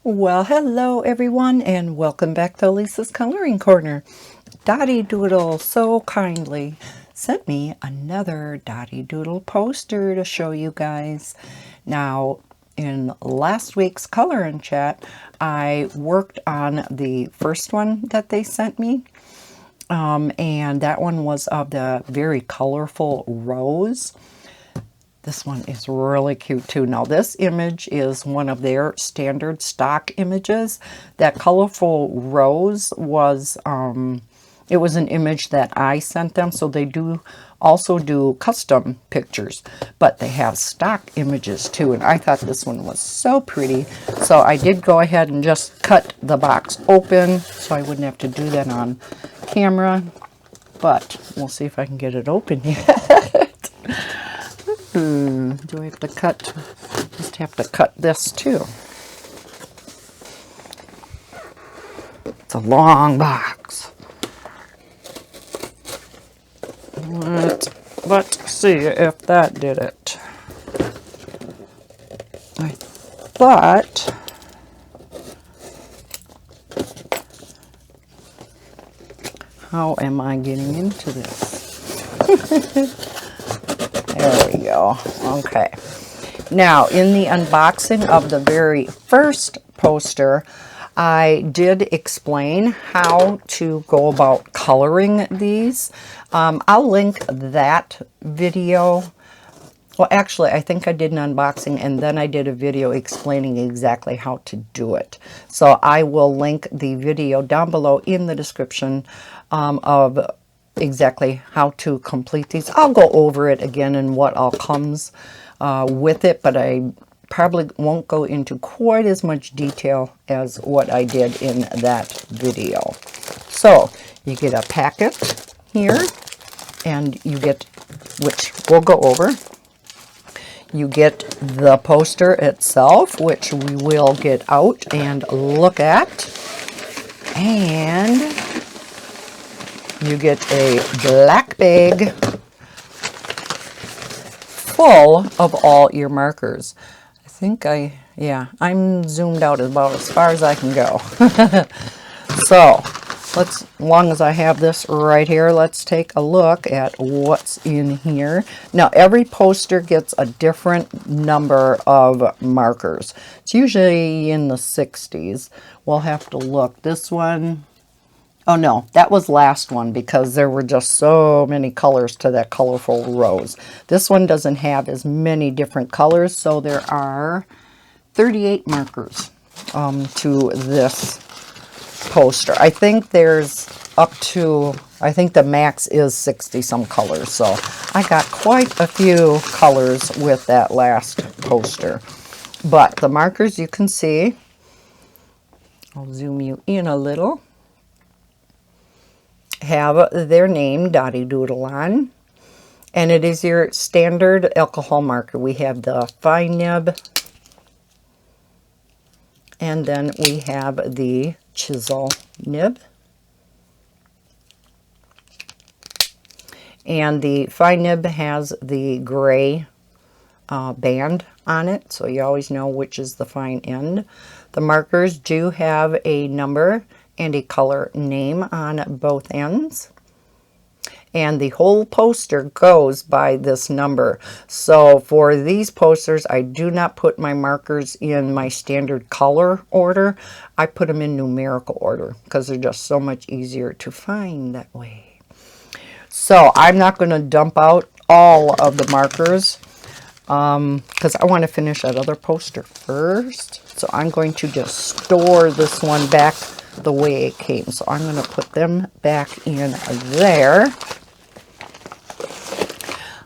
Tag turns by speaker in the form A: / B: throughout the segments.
A: Well, hello everyone, and welcome back to Lisa's Coloring Corner. DotiDoodle so kindly sent me another DotiDoodle poster to show you guys. Now, in last week's color and chat, I worked on the first one that they sent me. And that one was of the very colorful rose. This one is really cute too. Now this image is one of their standard stock images. That colorful rose was, it was an image that I sent them. So they do also do custom pictures, but they have stock images too. And I thought this one was so pretty. So I did go ahead and just cut the box open so I wouldn't have to do that on camera. But we'll see if I can get it open yet. Do I have to cut? Just have to cut this too. It's a long box. Let's see if that did it. I thought how am I getting into this? There we go. Okay. Now, in the unboxing of the very first poster, I did explain how to go about coloring these. I'll link that video. Well, actually, I think I did an unboxing and then I did a video explaining exactly how to do it. So I will link the video down below in the description of exactly how to complete these. I'll go over it again and what all comes with it, but I probably won't go into quite as much detail as what I did in that video. So you get a packet here, and you get, which we'll go over, you get the poster itself, which we will get out and look at, and you get a black bag full of all your markers. I think I'm zoomed out about as far as I can go. So, as long as I have this right here, let's take a look at what's in here. Now, every poster gets a different number of markers. It's usually in the 60s. We'll have to look. This one, oh no, that was last one because there were just so many colors to that colorful rose. This one doesn't have as many different colors, so there are 38 markers to this poster. I think there's up to, I think the max is 60 some colors, so I got quite a few colors with that last poster. But the markers you can see, I'll zoom you in a little, have their name, DotiDoodle, on, and it is your standard alcohol marker. We have the fine nib, and then we have the chisel nib, and the fine nib has the gray band on it, so you always know which is the fine end. The markers do have a number and a color name on both ends, and the whole poster goes by this number. So for these posters, I do not put my markers in my standard color order. I put them in numerical order because they're just so much easier to find that way. So I'm not going to dump out all of the markers because I want to finish that other poster first. So I'm going to just store this one back the way it came. So I'm going to put them back in there.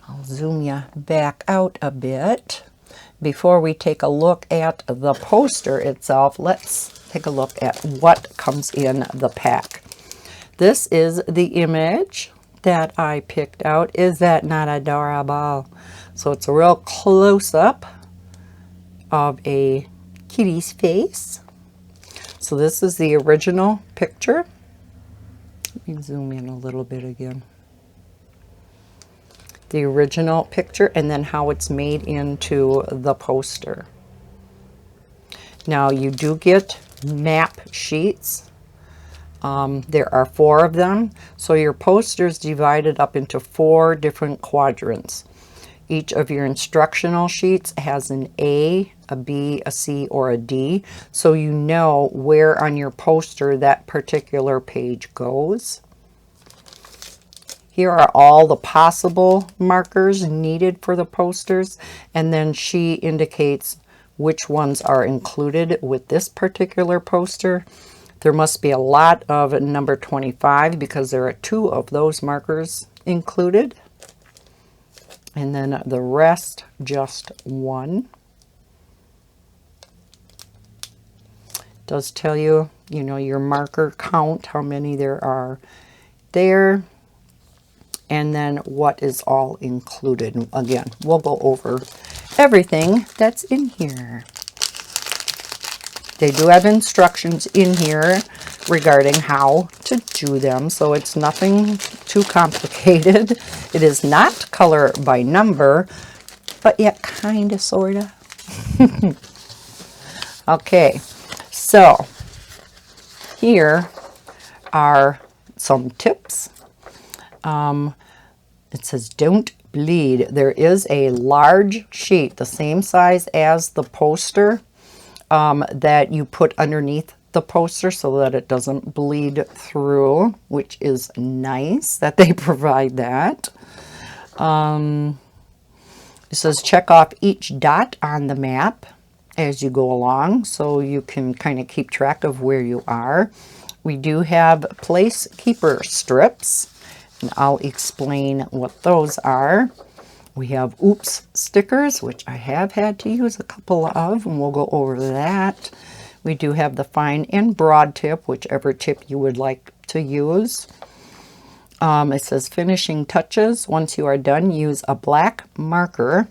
A: I'll zoom you back out a bit. Before we take a look at the poster itself, let's take a look at what comes in the pack. This is the image that I picked out. Is that not adorable? So it's a real close-up of a kitty's face. So this is the original picture. Let me zoom in a little bit again. The original picture, and then how it's made into the poster. Now you do get map sheets. There are 4 of them. So your poster is divided up into 4 different quadrants. Each of your instructional sheets has an A, a B, a C, or a D. So you know where on your poster that particular page goes. Here are all the possible markers needed for the posters. And then she indicates which ones are included with this particular poster. There must be a lot of number 25 because there are 2 of those markers included. And then the rest, just 1. Does tell you, you know, your marker count, how many there are there. And then what is all included. Again, we'll go over everything that's in here. They do have instructions in here regarding how to do them, so it's nothing too complicated. It is not color by number, but yet kind of, sort of. Okay, so here are some tips. It says, don't bleed. There is a large sheet, the same size as the poster, that you put underneath the poster so that it doesn't bleed through, which is nice that they provide that. It says check off each dot on the map as you go along so you can kind of keep track of where you are. We do have place keeper strips, and I'll explain what those are. We have oops stickers, which I have had to use a couple of, and we'll go over that. We do have the fine and broad tip, whichever tip you would like to use. It says finishing touches. Once you are done, use a black marker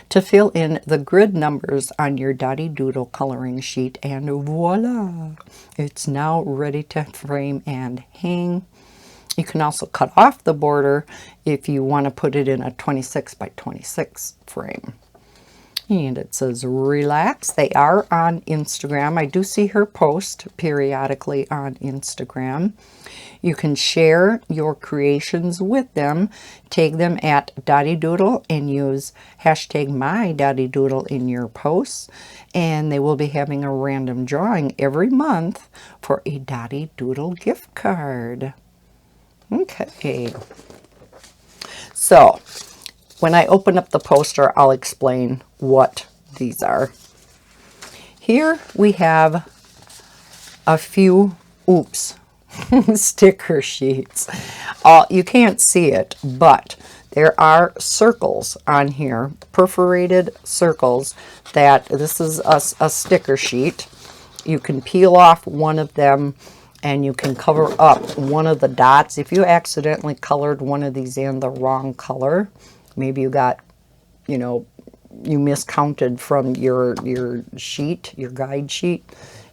A: to fill in the grid numbers on your DotiDoodle coloring sheet, and voila! It's now ready to frame and hang. You can also cut off the border if you want to put it in a 26 by 26 frame. And it says relax. They are on Instagram. I do see her post periodically on Instagram. You can share your creations with them. Tag them at DotiDoodle and use hashtag #MyDotiDoodle in your posts. And they will be having a random drawing every month for a DotiDoodle gift card. Okay, so when I open up the poster, I'll explain what these are. Here we have a few oops sticker sheets. You can't see it, but there are circles on here, perforated circles, that this is a sticker sheet. You can peel off one of them and you can cover up one of the dots. If you accidentally colored one of these in the wrong color, maybe you got, you know, you miscounted from your sheet, your guide sheet,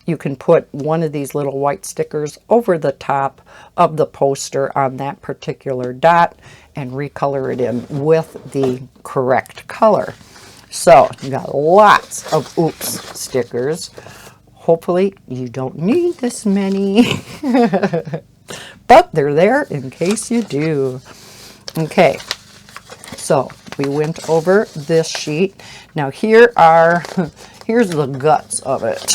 A: you can put one of these little white stickers over the top of the poster on that particular dot and recolor it in with the correct color. So you got lots of oops stickers. Hopefully you don't need this many, but they're there in case you do. Okay, so we went over this sheet. Now here's the guts of it.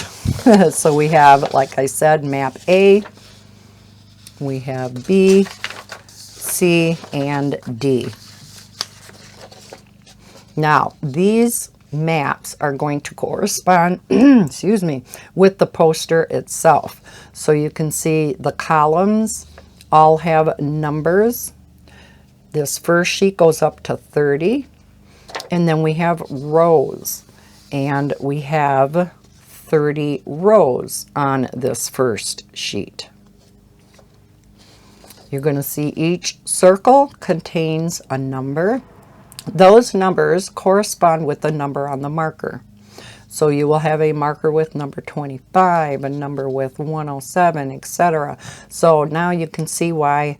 A: So we have, like I said, map A, we have B, C, and D. Now these maps are going to correspond excuse me, with the poster itself. So you can see the columns all have numbers. This first sheet goes up to 30, and then we have rows, and we have 30 rows on this first sheet. You're going to see each circle contains a number. Those numbers correspond with the number on the marker. So you will have a marker with number 25, a number with 107, etc. So now you can see why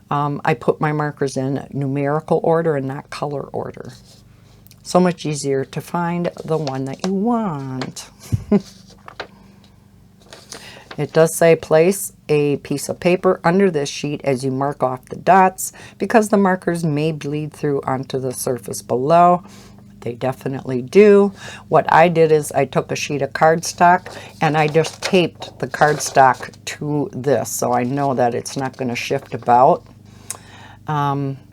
A: I put my markers in numerical order and not color order. So much easier to find the one that you want. It does say place a piece of paper under this sheet as you mark off the dots because the markers may bleed through onto the surface below. They definitely do. What I did is I took a sheet of cardstock and I just taped the cardstock to this so I know that it's not going to shift about.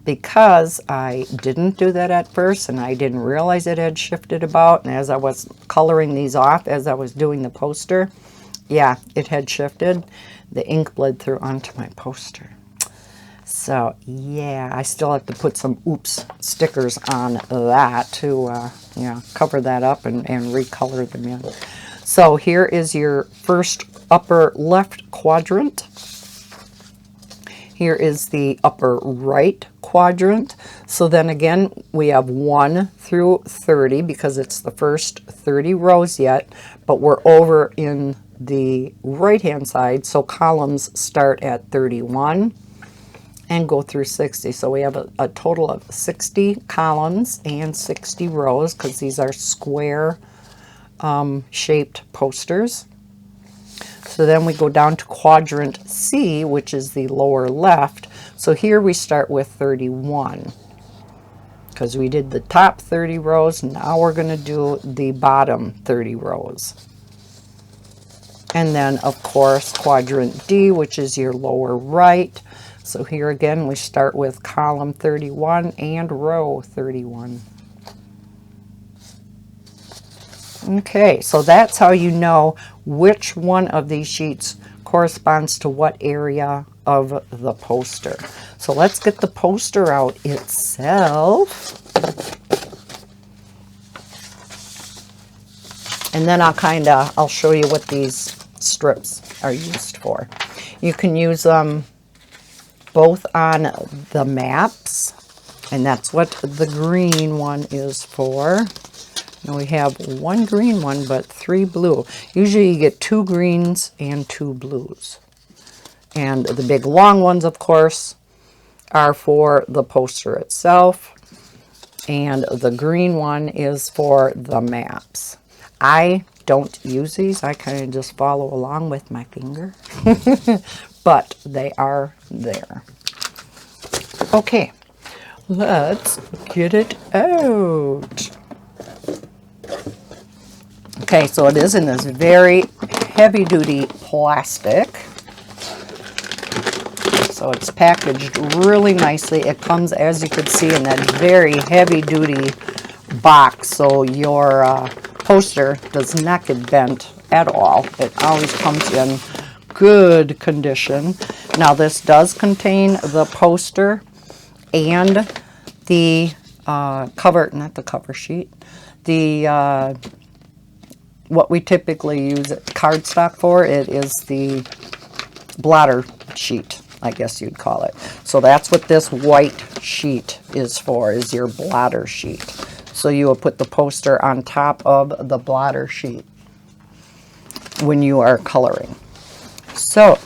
A: Because I didn't do that at first and I didn't realize it had shifted about, and as I was coloring these off as I was doing the poster, yeah, it had shifted. The ink bled through onto my poster. So yeah, I still have to put some oops stickers on that to cover that up and recolor them in. So here is your first upper left quadrant. Here is the upper right quadrant. So then again, we have 1 through 30 because it's the first 30 rows yet, but we're over in the right hand side, so columns start at 31 and go through 60. So we have a total of 60 columns and 60 rows because these are square shaped posters. So then we go down to quadrant C, which is the lower left. So here we start with 31 because we did the top 30 rows. Now we're going to do the bottom 30 rows. And then, of course, quadrant D, which is your lower right. So here again, we start with column 31 and row 31. Okay, so that's how you know which one of these sheets corresponds to what area of the poster. So let's get the poster out itself. And then I'll show you what these strips are used for. You can use them both on the maps, and that's what the green one is for. Now we have 1 green one, but 3 blue. Usually you get 2 greens and 2 blues. And the big long ones, of course, are for the poster itself. And the green one is for the maps. I don't use these. I kind of just follow along with my finger. But they are there. Okay, let's get it out. Okay, so it is in this very heavy-duty plastic. So it's packaged really nicely. It comes, as you can see, in that very heavy-duty box, so your poster does not get bent at all. It always comes in good condition. Now this does contain the poster and the not the cover sheet, the what we typically use cardstock for. It is the blotter sheet, I guess you'd call it. So that's what this white sheet is for, is your blotter sheet. So you will put the poster on top of the blotter sheet when you are coloring. So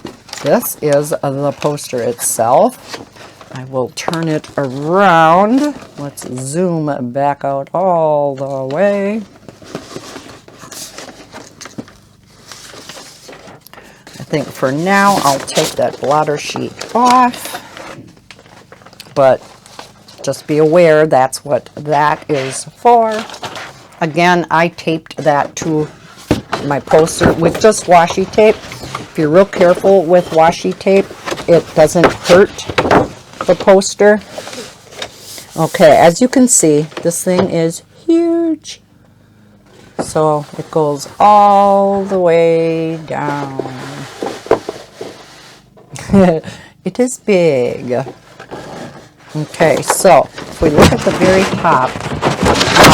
A: this is the poster itself. I will turn it around. Let's zoom back out all the way. I think for now I'll take that blotter sheet off, but just be aware that's what that is for. Again, I taped that to my poster with just washi tape. If you're real careful with washi tape, it doesn't hurt the poster. Okay, as you can see, this thing is huge. So it goes all the way down. It is big. Okay, so if we look at the very top,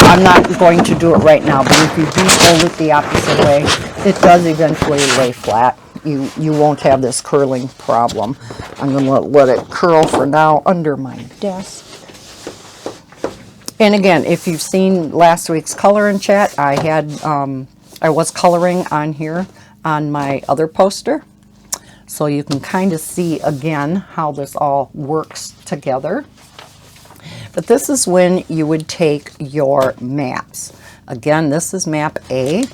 A: I'm not going to do it right now, but if you do fold it the opposite way, it does eventually lay flat. You won't have this curling problem. I'm going to let it curl for now under my desk. And again, if you've seen last week's color and chat, I was coloring on here on my other poster. So you can kind of see again how this all works together. But this is when you would take your maps. Again, this is map A.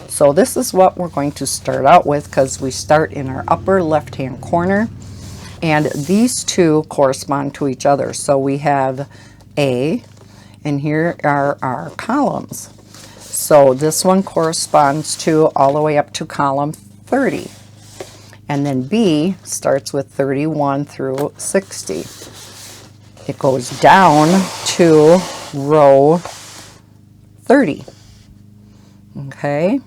A: So this is what we're going to start out with, because we start in our upper left-hand corner. And these two correspond to each other. So we have A, and here are our columns. So this one corresponds to all the way up to column 30. And then B starts with 31 through 60. It goes down to row 30. Okay,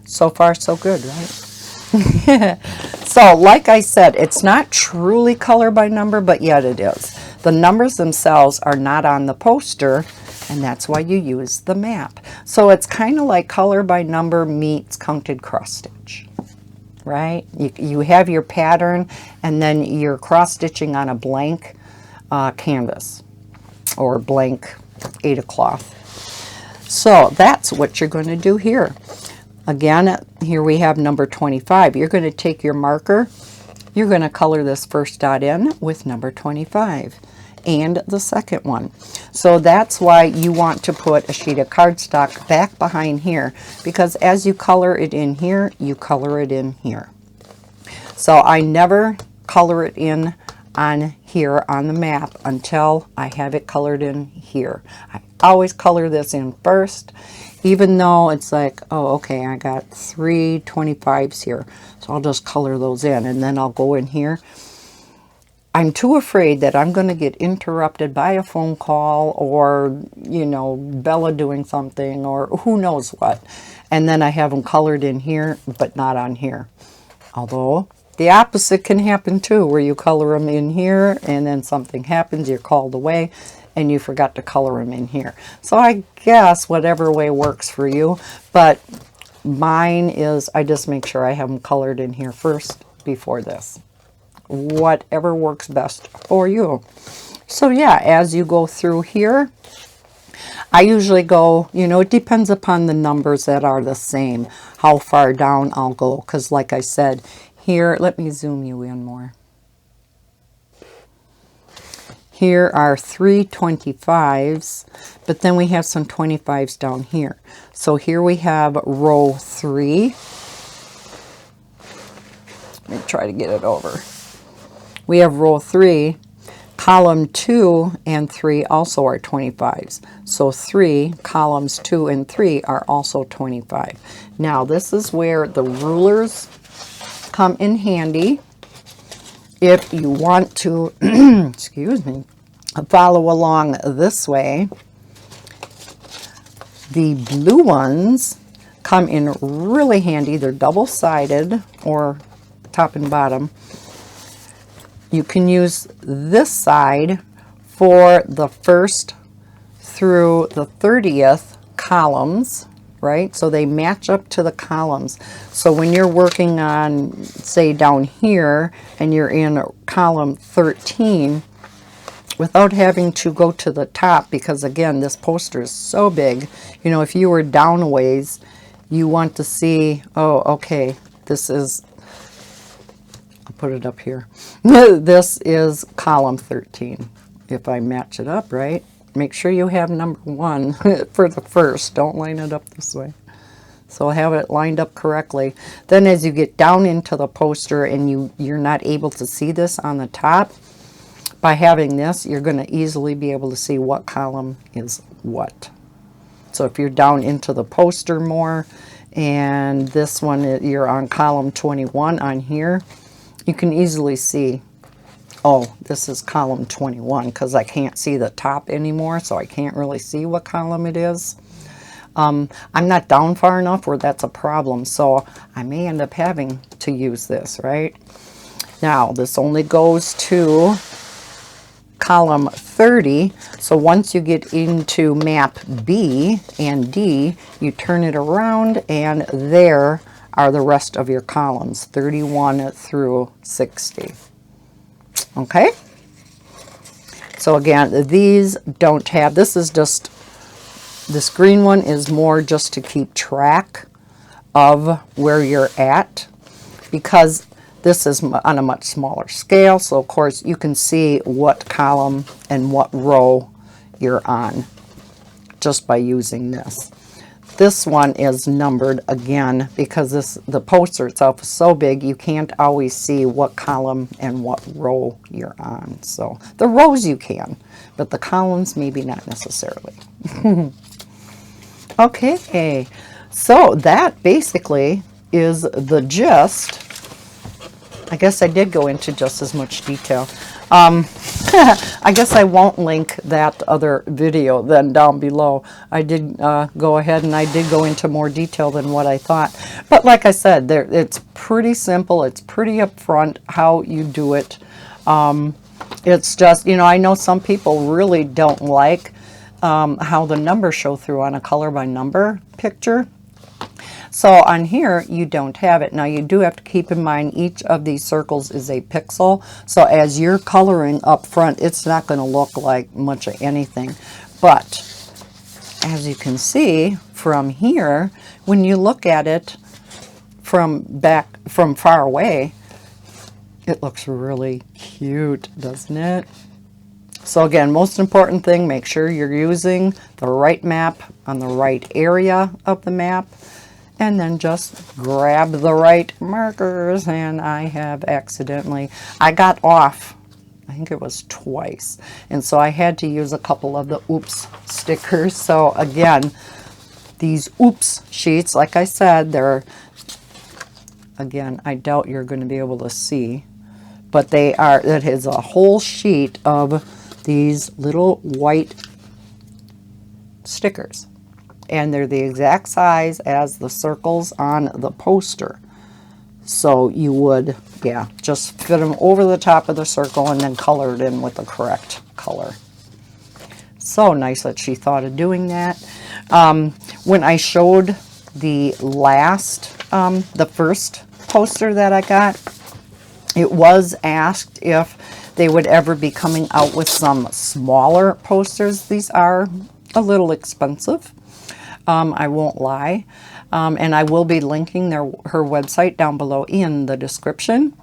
A: so far so good, right? So like I said, it's not truly color by number, but yet it is. The numbers themselves are not on the poster, and that's why you use the map. So it's kind of like color by number meets counted cross stitch, right? You have your pattern, and then you're cross stitching on a blank canvas or blank Aida cloth. So that's what you're going to do here. Again, here we have number 25. You're going to take your marker, you're going to color this first dot in with number 25 and the second one. So that's why you want to put a sheet of cardstock back behind here, because as you color it in here, you color it in here. So I never color it in on here on the map until I have it colored in here. I always color this in first, even though it's like, oh, okay, I got 3 25s here. So I'll just color those in, and then I'll go in here. I'm too afraid that I'm going to get interrupted by a phone call or, you know, Bella doing something or who knows what. And then I have them colored in here, but not on here. Although the opposite can happen too, where you color them in here and then something happens, you're called away and you forgot to color them in here. So I guess whatever way works for you, but mine is I just make sure I have them colored in here first before this. Whatever works best for you. So yeah, as you go through here, I usually go, you know, it depends upon the numbers that are the same, how far down I'll go, because like I said, here, let me zoom you in more. Here are 3 25s, but then we have some 25s down here. So here we have row 3. Let me try to get it over. We have row 3, column 2 and 3 also are 25s. So 3, columns 2 and 3 are also 25. Now this is where the rulers come in handy if you want to excuse me, follow along this way. The blue ones come in really handy. They're double-sided or top and bottom. You can use this side for the 1st through the 30th columns, right? So they match up to the columns. So when you're working on, say, down here, and you're in column 13, without having to go to the top, because again, this poster is so big, you know, if you were down a ways, you want to see, oh, okay, this is, I'll put it up here. This is column 13. If I match it up, right? Make sure you have number 1 for the first. Don't line it up this way. So have it lined up correctly. Then as you get down into the poster and you're not able to see this on the top, by having this, you're going to easily be able to see what column is what. So if you're down into the poster more, and this one, you're on column 21 on here, you can easily see, oh, this is column 21, because I can't see the top anymore, so I can't really see what column it is. I'm not down far enough where that's a problem, so I may end up having to use this, right? Now, this only goes to column 30, so once you get into map B and D, you turn it around, and there are the rest of your columns, 31 through 60. Okay? So again, these don't have, this is just, this green one is more just to keep track of where you're at, because this is on a much smaller scale, so of course you can see what column and what row you're on just by using this. This one is numbered again because the poster itself is so big you can't always see what column and what row you're on. So the rows you can, but the columns maybe not necessarily. Okay, so that basically is the gist. I guess I did go into just as much detail. I guess I won't link that other video then down below. I did go ahead and I did go into more detail than what I thought. But like I said, it's pretty simple. It's pretty upfront how you do it. It's just, you know, I know some people really don't like how the numbers show through on a color by number picture. So on here, you don't have it. Now you do have to keep in mind each of these circles is a pixel. So as you're coloring up front, it's not going to look like much of anything. But as you can see from here, when you look at it from far away, it looks really cute, doesn't it? So again, most important thing, make sure you're using the right map on the right area of the map. And then just grab the right markers. And I have accidentally, I got off, I think it was twice. And so I had to use a couple of the oops stickers. So again, these oops sheets, like I said, they're, again, I doubt you're going to be able to see. But they are, that is a whole sheet of these little white stickers. And they're the exact size as the circles on the poster. So you would, yeah, just fit them over the top of the circle and then color it in with the correct color. So nice that she thought of doing that. When I showed the the first poster that I got, it was asked if they would ever be coming out with some smaller posters. These are a little expensive. I won't lie. And I will be linking her website down below in the description.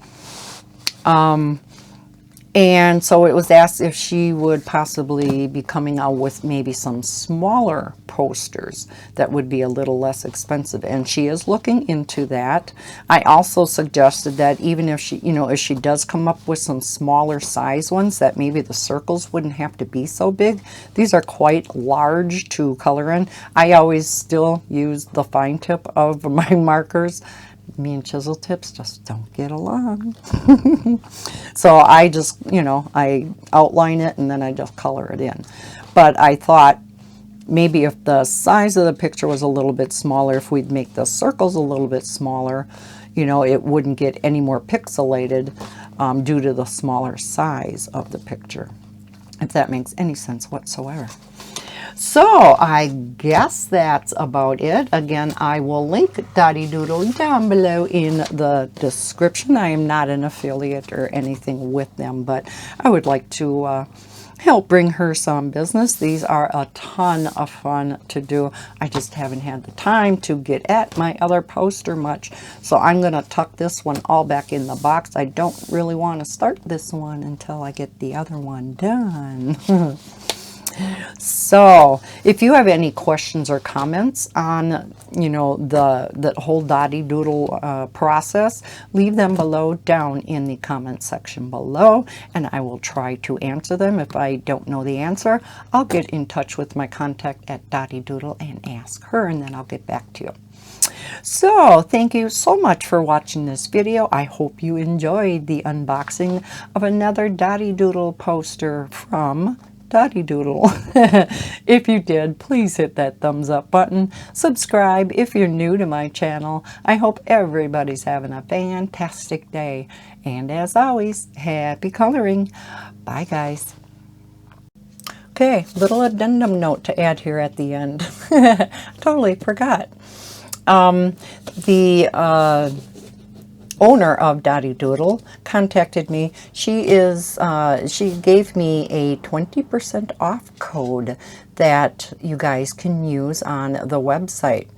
A: And so it was asked if she would possibly be coming out with maybe some smaller posters that would be a little less expensive. And she is looking into that. I also suggested that even if she, you know, if she does come up with some smaller size ones, that maybe the circles wouldn't have to be so big. These are quite large to color in. I always still use the fine tip of my markers. Me and chisel tips just don't get along. So I just, you know, I outline it and then I just color it in. But I thought maybe if the size of the picture was a little bit smaller, if we'd make the circles a little bit smaller, you know, it wouldn't get any more pixelated due to the smaller size of the picture, if that makes any sense whatsoever. So I guess that's about it. Again, I will link DotiDoodle down below in the description. I am not an affiliate or anything with them, but I would like to help bring her some business. These are a ton of fun to do. I just haven't had the time to get at my other poster much. So I'm going to tuck this one all back in the box. I don't really want to start this one until I get the other one done. So if you have any questions or comments on, you know, the whole DotiDoodle process, leave them below down in the comment section below, and I will try to answer them. If I don't know the answer, I'll get in touch with my contact at DotiDoodle and ask her, and then I'll get back to you. So thank you so much for watching this video. I hope you enjoyed the unboxing of another DotiDoodle poster from DotiDoodle. If you did, please hit that thumbs up button. Subscribe if you're new to my channel. I hope everybody's having a fantastic day. And as always, happy coloring. Bye, guys. Okay, little addendum note to add here at the end. Totally forgot. The owner of DotiDoodle contacted me. She gave me a 20% off code that you guys can use on the website,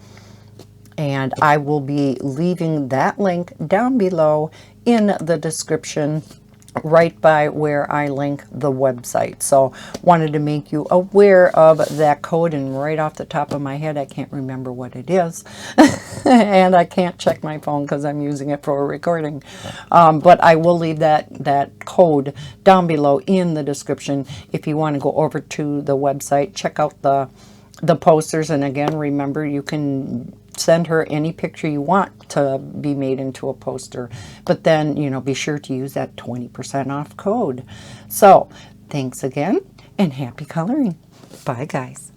A: and I will be leaving that link down below in the description right by where I link the website. So wanted to make you aware of that code, and right off the top of my head I can't remember what it is. And I can't check my phone because I'm using it for a recording. But I will leave that code down below in the description if you want to go over to the website, check out the posters. And again, remember, you can send her any picture you want to be made into a poster, but then, you know, be sure to use that 20% off code. So thanks again, and happy coloring. Bye guys.